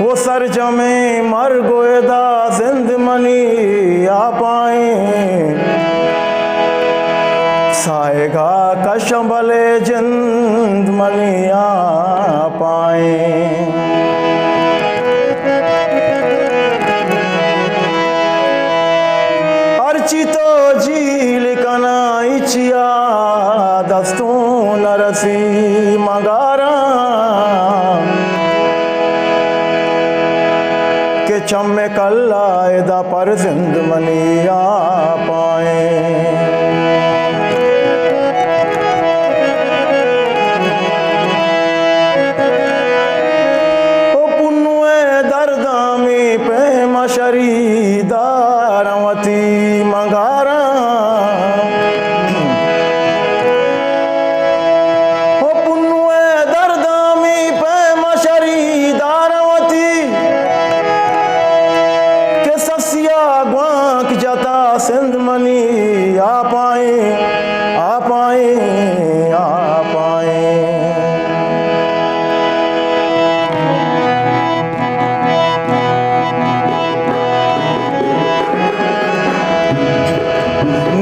वो सर जमे मर गोएदा जिंद मनी आ पाए साएगा कशंबले जिंद मनी आ पाए अर्ची तो झील कना इचिया दस्तों नरसी मगारा के चम्मे कल्ला एदा पर जिंद मनी आ पाए ओ पुन्नुए दर्दामी पे मशरी दारवती मंगारा ओ पुन्नुए दर्दामी पे मशरी दारवती के ससिया ग्वांक जाता सिंध मनी आ पाए आ पाए आ पाए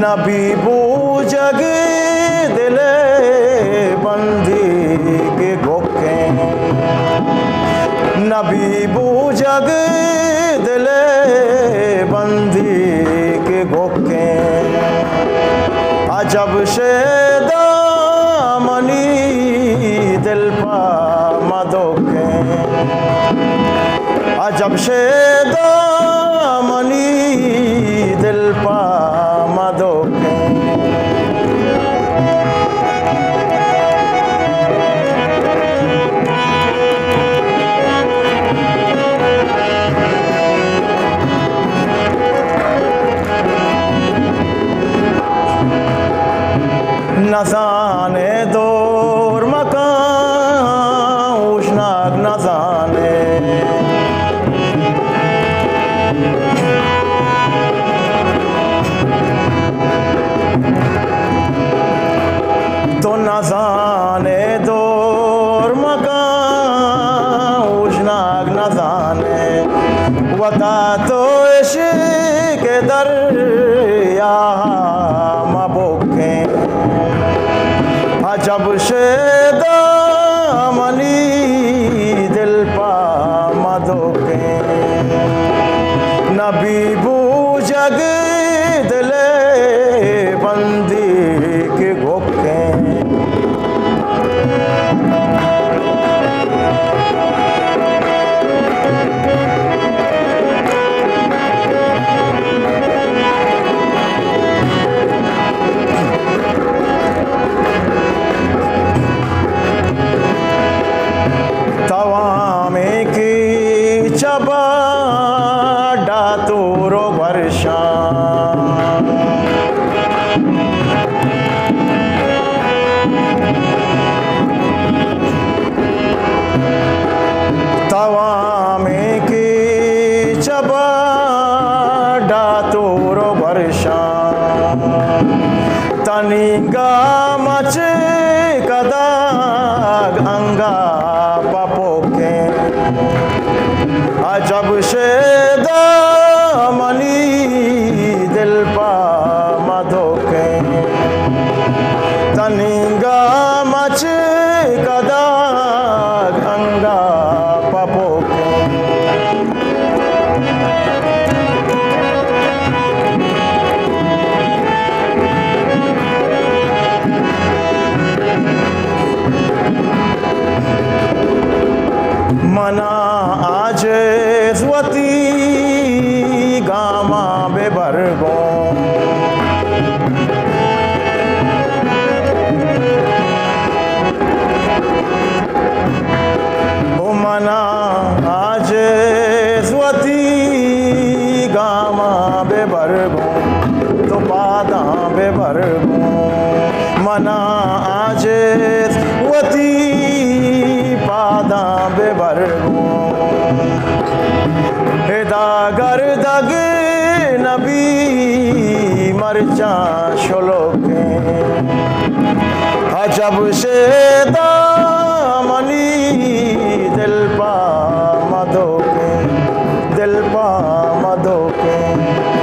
नबी बूजग दिले बंदी के गोखे नबी बूजग दिले बंदी के गोखे अजब से दामनी दिल पा मदोखे अजब से दामनी दिल पा मदोखे न जाने दूर मकान उशनाक न जाने तो न जाने दूर मकान उशनाक न जाने वता तो इश्क के दरिया मबोके अजब से दामनी दिल पा मदोके नबी बूजग दिले बंदी के गोखे तवामे की चबा डातूरो वर्षा तवामे की चबा डातूरो वर्षा तनिगा मच कदा अंगा पपोके अजब से दामनी दिल पा मधोके तनिगा मच कदा अंगा पपोके मना आज स्वती गामा बेबरगो ओ मना आज स्वती गामा बेबरगो तो पादा बेबरगो मना आज स्वती पादा बेबरगो हेदागर दग नबी मरचा शोलोके अजब से दामनी दिल पा मदोके शिल्पा मधोके